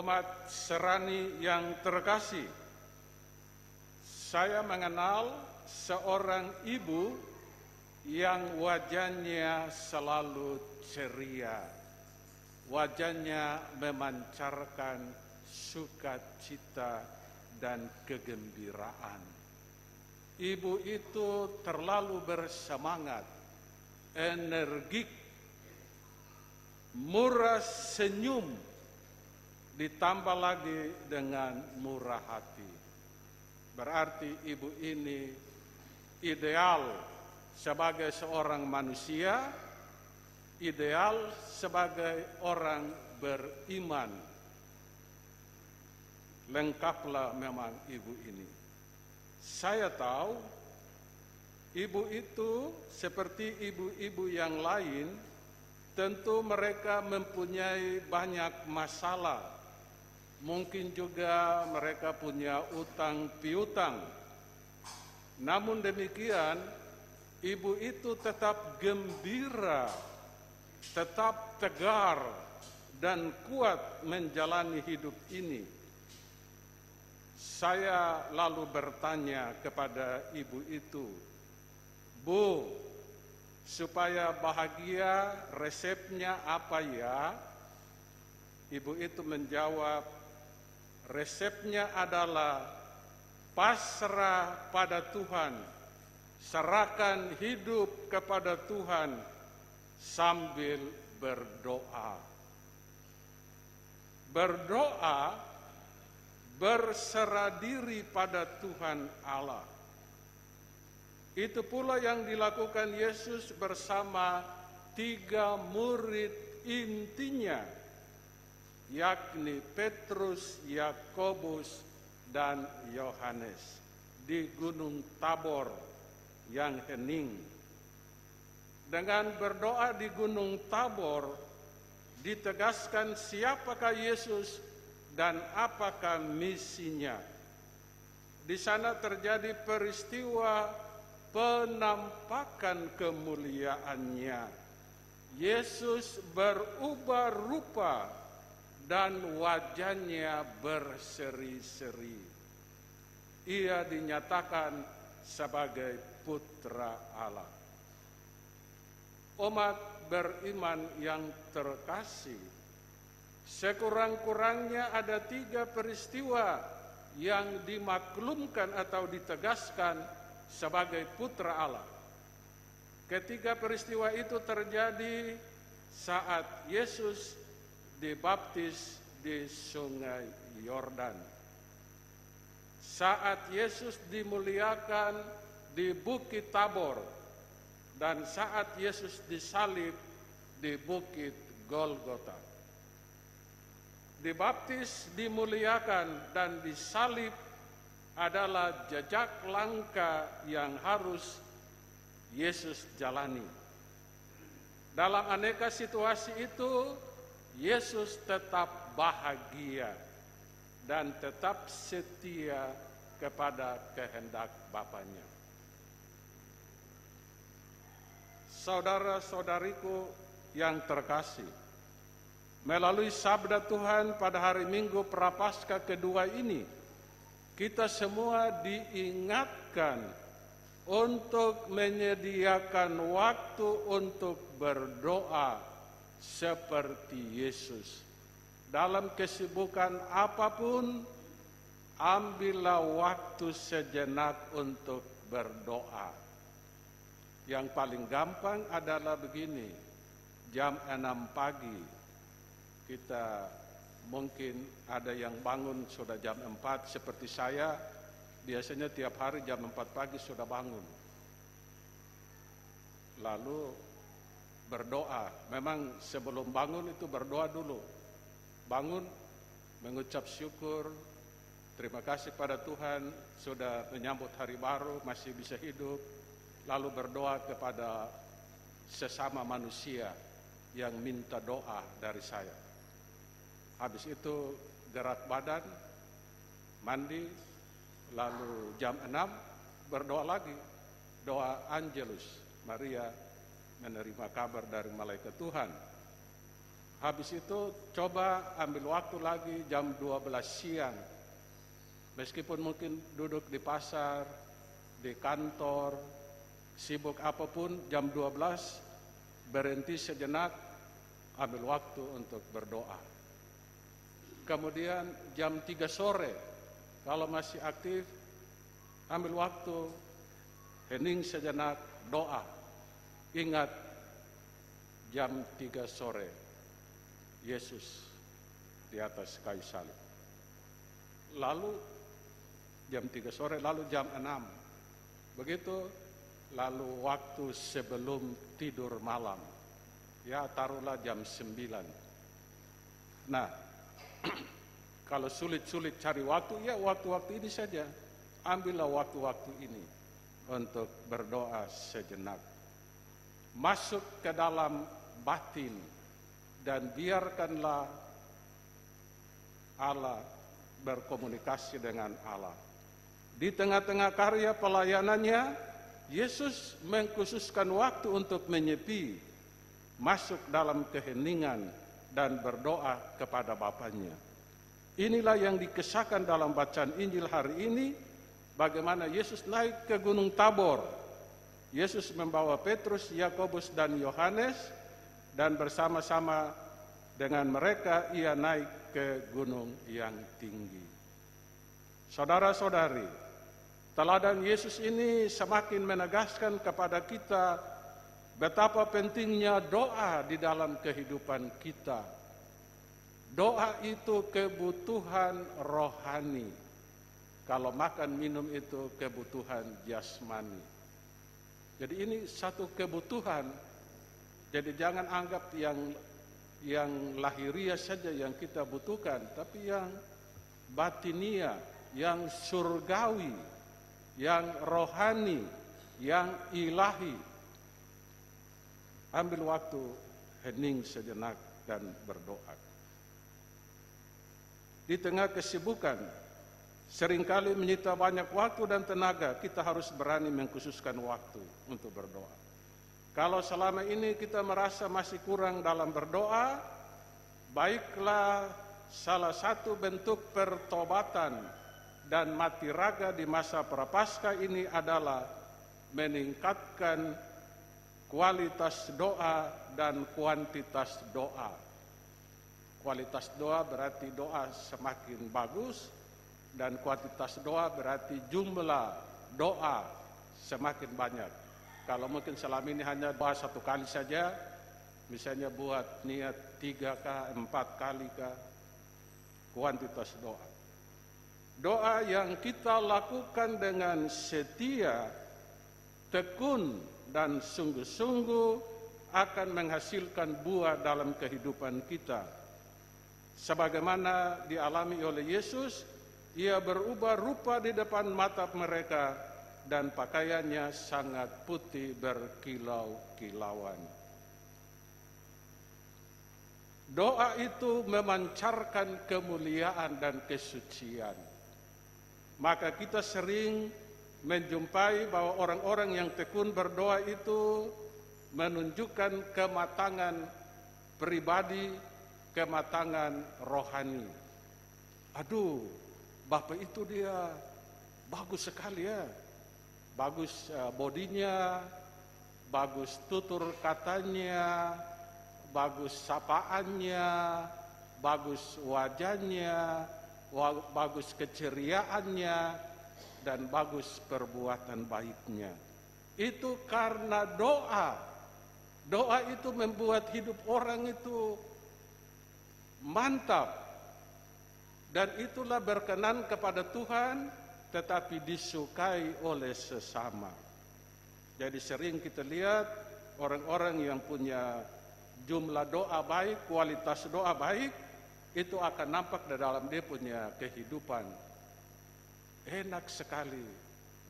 Umat Serani yang terkasih, saya mengenal seorang ibu yang wajahnya selalu ceria, wajahnya memancarkan sukacita dan kegembiraan. Ibu itu terlalu bersemangat, energik, murah senyum, ditambah lagi dengan murah hati. Berarti ibu ini ideal sebagai seorang manusia, ideal sebagai orang beriman. Lengkaplah memang ibu ini. Saya tahu ibu itu seperti ibu-ibu yang lain, tentu mereka mempunyai banyak masalah. Mungkin juga mereka punya utang piutang. Namun demikian, ibu itu tetap gembira, tetap tegar dan kuat menjalani hidup ini. Saya lalu bertanya kepada ibu itu, "Bu, supaya bahagia resepnya apa ya?" Ibu itu menjawab, "Resepnya adalah pasrah pada Tuhan, serahkan hidup kepada Tuhan sambil berdoa." Berdoa berserah diri pada Tuhan Allah. Itu pula yang dilakukan Yesus bersama 3 murid intinya, yakni Petrus, Yakobus, dan Yohanes di Gunung Tabor yang hening. Dengan berdoa di Gunung Tabor ditegaskan siapakah Yesus dan apakah misinya. Di sana terjadi peristiwa penampakan kemuliaannya. Yesus berubah rupa dan wajahnya berseri-seri. Ia dinyatakan sebagai putra Allah. Umat beriman yang terkasih, sekurang-kurangnya ada 3 peristiwa yang dimaklumkan atau ditegaskan sebagai putra Allah. Ketiga peristiwa itu terjadi saat Yesus dibaptis di Sungai Yordan, saat Yesus dimuliakan di Bukit Tabor, dan saat Yesus disalib di Bukit Golgota. Dibaptis, dimuliakan, dan disalib adalah jejak langkah yang harus Yesus jalani. Dalam aneka situasi itu, Yesus tetap bahagia dan tetap setia kepada kehendak Bapanya. Saudara-saudariku yang terkasih, melalui sabda Tuhan pada hari Minggu Prapaskah kedua ini, kita semua diingatkan untuk menyediakan waktu untuk berdoa seperti Yesus. Dalam kesibukan apapun, ambillah waktu sejenak untuk berdoa. Yang paling gampang adalah begini, jam 6 pagi. Kita mungkin ada yang bangun sudah jam 4 seperti saya, biasanya tiap hari jam 4 pagi sudah bangun. Lalu berdoa, memang sebelum bangun itu berdoa dulu. Bangun, mengucap syukur, terima kasih pada Tuhan sudah menyambut hari baru, masih bisa hidup. Lalu berdoa kepada sesama manusia yang minta doa dari saya. Habis itu gerak badan, mandi, lalu jam 6 berdoa lagi. Doa Angelus, Maria menerima kabar dari malaikat Tuhan. Habis itu coba ambil waktu lagi jam 12 siang. Meskipun mungkin duduk di pasar, di kantor, sibuk apapun, jam 12 berhenti sejenak, ambil waktu untuk berdoa. Kemudian jam 3 sore, kalau masih aktif, ambil waktu, hening sejenak, doa. Ingat, jam 3 sore, Yesus di atas kayu salib. Lalu jam 3 sore, lalu jam 6. Begitu, lalu waktu sebelum tidur malam. Ya, taruhlah jam 9. Nah, kalau sulit-sulit cari waktu, ya waktu-waktu ini saja. Ambillah waktu-waktu ini untuk berdoa sejenak. Masuk ke dalam batin dan biarkanlah Allah berkomunikasi dengan Allah. Di tengah-tengah karya pelayanannya, Yesus mengkhususkan waktu untuk menyepi, masuk dalam keheningan dan berdoa kepada Bapanya. Inilah yang dikisahkan dalam bacaan Injil hari ini, bagaimana Yesus naik ke Gunung Tabor. Yesus membawa Petrus, Yakobus, dan Yohanes, dan bersama-sama dengan mereka ia naik ke gunung yang tinggi. Saudara-saudari, teladan Yesus ini semakin menegaskan kepada kita betapa pentingnya doa di dalam kehidupan kita. Doa itu kebutuhan rohani. Kalau makan minum itu kebutuhan jasmani. Jadi ini satu kebutuhan. Jadi jangan anggap yang lahiriah saja yang kita butuhkan, tapi yang batinia, yang surgawi, yang rohani, yang ilahi. Ambil waktu hening sejenak dan berdoa. Di tengah kesibukan, seringkali menyita banyak waktu dan tenaga, kita harus berani mengkhususkan waktu untuk berdoa. Kalau selama ini kita merasa masih kurang dalam berdoa, baiklah salah satu bentuk pertobatan dan mati raga di masa Prapaskah ini adalah meningkatkan kualitas doa dan kuantitas doa. Kualitas doa berarti doa semakin bagus, dan kuantitas doa berarti jumlah doa semakin banyak. Kalau mungkin selama ini hanya doa 1 kali saja, misalnya buat niat 3 kah, 4 kali kah, kuantitas doa. Doa yang kita lakukan dengan setia, tekun, dan sungguh-sungguh akan menghasilkan buah dalam kehidupan kita. Sebagaimana dialami oleh Yesus, ia berubah rupa di depan mata mereka dan pakaiannya sangat putih berkilau-kilauan. Doa itu memancarkan kemuliaan dan kesucian. Maka kita sering menjumpai bahwa orang-orang yang tekun berdoa itu menunjukkan kematangan pribadi, kematangan rohani. Aduh, Bapak itu dia bagus sekali ya. Bagus bodinya, bagus tutur katanya, bagus sapaannya, bagus wajahnya, bagus keceriaannya, dan bagus perbuatan baiknya. Itu karena doa. Doa itu membuat hidup orang itu mantap. Dan itulah berkenan kepada Tuhan, tetapi disukai oleh sesama. Jadi sering kita lihat orang-orang yang punya jumlah doa baik, kualitas doa baik, itu akan nampak di dalam dia punya kehidupan. Enak sekali.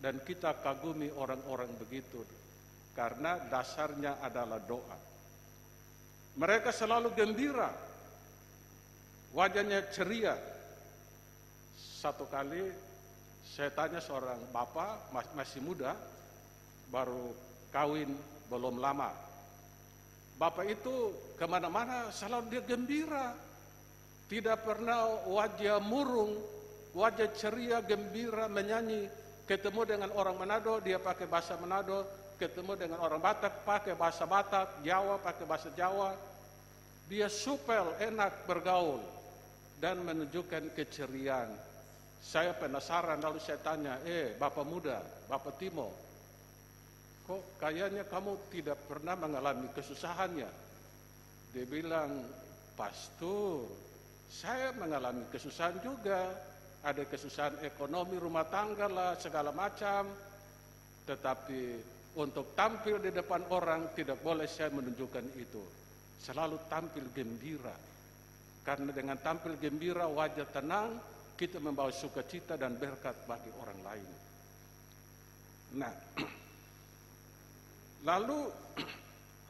Dan kita kagumi orang-orang begitu. Karena dasarnya adalah doa. Mereka selalu gembira. Wajahnya ceria. Satu kali saya tanya seorang bapak masih muda, baru kawin belum lama. Bapak itu kemana-mana selalu dia gembira. Tidak pernah wajah murung, wajah ceria, gembira, menyanyi. Ketemu dengan orang Manado, dia pakai bahasa Manado. Ketemu dengan orang Batak, pakai bahasa Batak. Jawa, pakai bahasa Jawa. Dia supel, enak bergaul. Dan menunjukkan keceriaan. Saya penasaran, lalu saya tanya, Bapak muda, Bapak Timo, kok kayaknya kamu tidak pernah mengalami kesusahannya? Dia bilang, Pastor, saya mengalami kesusahan juga. Ada kesusahan ekonomi, rumah tangga lah, segala macam. Tetapi untuk tampil di depan orang tidak boleh saya menunjukkan itu. Selalu tampil gembira. Karena dengan tampil gembira, wajah tenang, kita membawa sukacita dan berkat bagi orang lain. Nah, lalu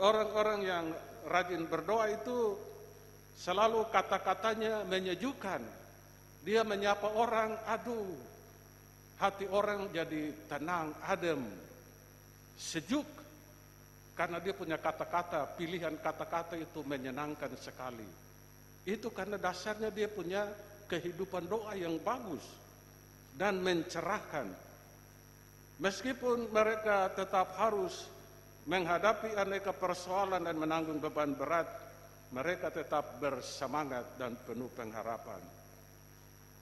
orang-orang yang rajin berdoa itu selalu kata-katanya menyejukkan. Dia menyapa orang, aduh, hati orang jadi tenang, adem, sejuk. Karena dia punya kata-kata, pilihan kata-kata itu menyenangkan sekali. Itu karena dasarnya dia punya kehidupan doa yang bagus dan mencerahkan. Meskipun mereka tetap harus menghadapi aneka persoalan dan menanggung beban berat, mereka tetap bersemangat dan penuh pengharapan.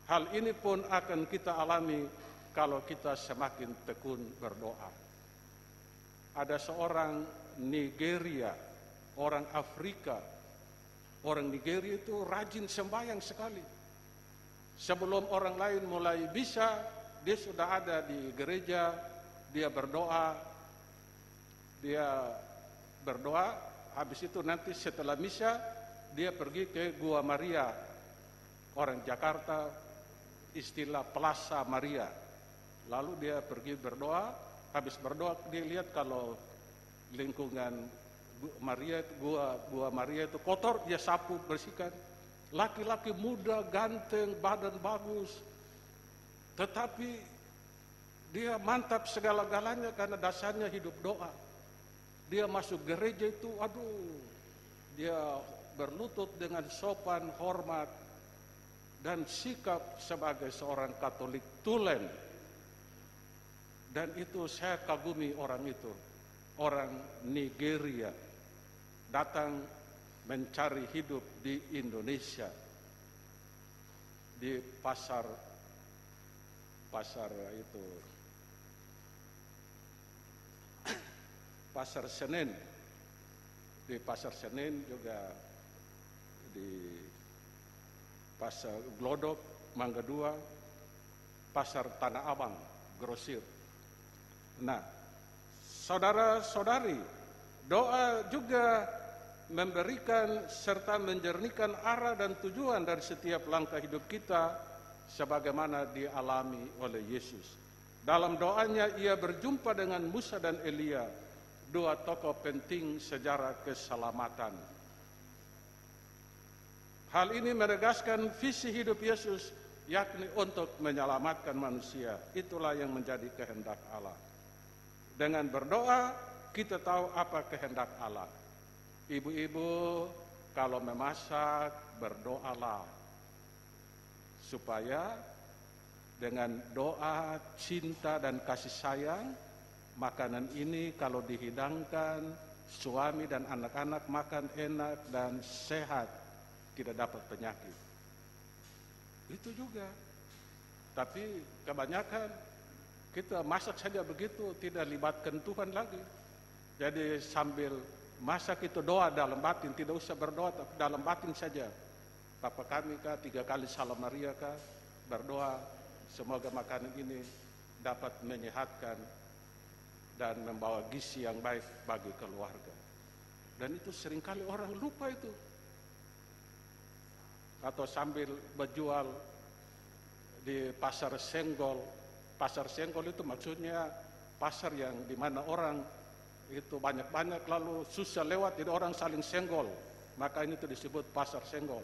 Hal ini pun akan kita alami kalau kita semakin tekun berdoa. Ada seorang Nigeria, orang Afrika. Orang Nigeria itu rajin sembahyang sekali. Sebelum orang lain mulai bisa, dia sudah ada di gereja, dia berdoa, habis itu nanti setelah misa, dia pergi ke Gua Maria. Orang Jakarta istilah Plaza Maria. Lalu dia pergi berdoa, habis berdoa dia lihat kalau lingkungan Gua Maria itu kotor, dia sapu, bersihkan. Laki-laki muda, ganteng, badan bagus. Tetapi dia mantap segala-galanya karena dasarnya hidup doa. Dia masuk gereja itu, dia berlutut dengan sopan, hormat, dan sikap sebagai seorang Katolik tulen. Dan itu saya kagumi orang itu. Orang Nigeria datang mencari hidup di Indonesia, di pasar itu, pasar Senen, di pasar Senen juga di pasar Glodok, Mangga Dua, pasar Tanah Abang, grosir. Nah, saudara-saudari, doa juga memberikan serta menjernihkan arah dan tujuan dari setiap langkah hidup kita sebagaimana dialami oleh Yesus. Dalam doanya ia berjumpa dengan Musa dan Elia, dua tokoh penting sejarah keselamatan. Hal ini menegaskan visi hidup Yesus, yakni untuk menyelamatkan manusia. Itulah yang menjadi kehendak Allah. Dengan berdoa kita tahu apa kehendak Allah. Ibu-ibu, kalau memasak, berdoalah. Supaya dengan doa, cinta, dan kasih sayang, makanan ini kalau dihidangkan, suami dan anak-anak makan enak dan sehat, tidak dapat penyakit. Itu juga. Tapi kebanyakan kita masak saja begitu, tidak libatkan Tuhan lagi. Jadi sambil masak itu doa dalam batin, tidak usah berdoa tapi dalam batin saja. Bapa kami kah, 3 kali Salam Maria kah, berdoa semoga makanan ini dapat menyehatkan dan membawa gizi yang baik bagi keluarga. Dan itu seringkali orang lupa itu. Atau sambil berjual di pasar senggol. Pasar senggol itu maksudnya pasar yang dimana orang itu banyak-banyak lalu susah lewat, jadi orang saling senggol. Maka ini itu disebut pasar senggol.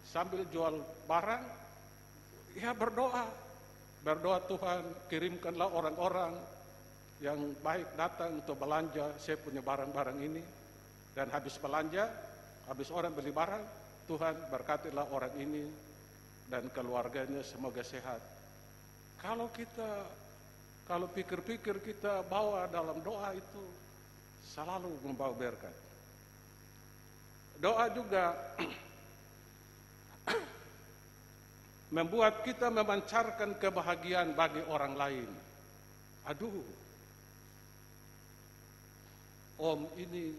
Sambil jual barang, ya berdoa. Berdoa, Tuhan kirimkanlah orang-orang yang baik datang untuk belanja, saya punya barang-barang ini. Dan habis belanja, habis orang beli barang, Tuhan berkatilah orang ini dan keluarganya semoga sehat. Kalau pikir-pikir kita bawa dalam doa itu selalu membawa berkat. Doa juga membuat kita memancarkan kebahagiaan bagi orang lain. Aduh, om ini,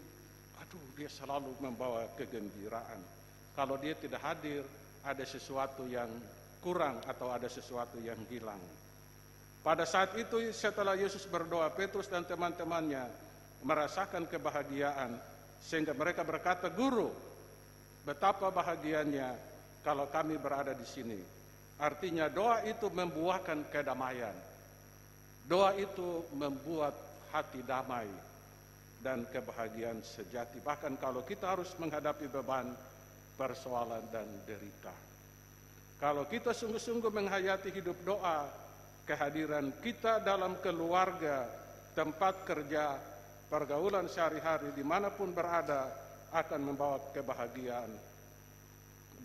dia selalu membawa kegembiraan. Kalau dia tidak hadir, ada sesuatu yang kurang atau ada sesuatu yang hilang. Pada saat itu setelah Yesus berdoa, Petrus dan teman-temannya merasakan kebahagiaan sehingga mereka berkata, "Guru, betapa bahagianya kalau kami berada di sini." Artinya doa itu membuahkan kedamaian. Doa itu membuat hati damai dan kebahagiaan sejati. Bahkan kalau kita harus menghadapi beban, persoalan dan derita. Kalau kita sungguh-sungguh menghayati hidup doa, kehadiran kita dalam keluarga, tempat kerja, pergaulan sehari-hari, dimanapun berada, akan membawa kebahagiaan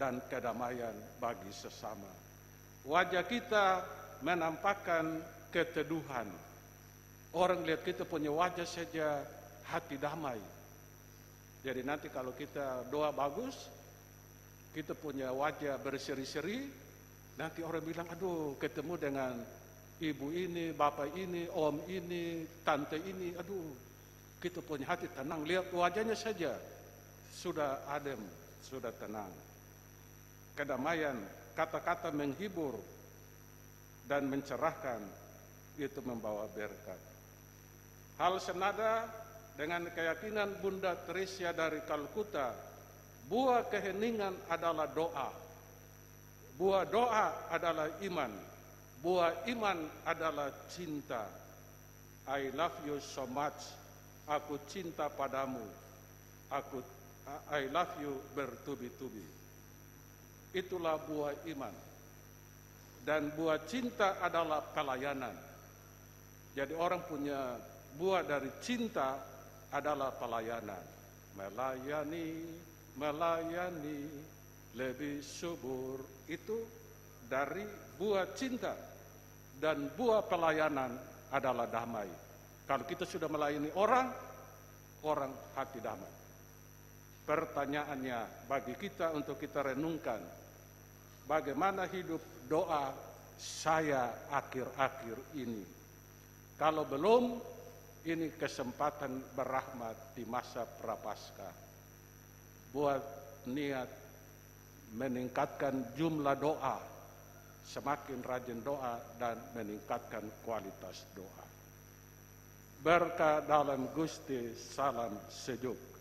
dan kedamaian bagi sesama. Wajah kita menampakkan keteduhan. Orang lihat kita punya wajah saja, hati damai. Jadi nanti kalau kita doa bagus, kita punya wajah berseri-seri, nanti orang bilang, aduh ketemu dengan ibu ini, bapak ini, om ini, tante ini, aduh kita punya hati tenang, lihat wajahnya saja sudah adem, sudah tenang. Kedamaian, kata-kata menghibur dan mencerahkan, itu membawa berkat. Hal senada dengan keyakinan Bunda Teresia dari Kalkuta, buah keheningan adalah doa. Buah doa adalah iman. Buah iman adalah cinta. I love you so much. Aku cinta padamu. I love you bertubi-tubi. Itulah buah iman. Dan buah cinta adalah pelayanan. Jadi orang punya buah dari cinta adalah pelayanan. Melayani lebih subur, itu dari buah cinta. Dan buah pelayanan adalah damai. Kalau kita sudah melayani orang hati damai. Pertanyaannya bagi kita untuk kita renungkan, bagaimana hidup doa saya akhir-akhir ini? Kalau belum, ini kesempatan berahmat di masa prapaskah. Buat niat meningkatkan jumlah doa, semakin rajin doa dan meningkatkan kualitas doa. Berkah dalam Gusti, salam sejuk.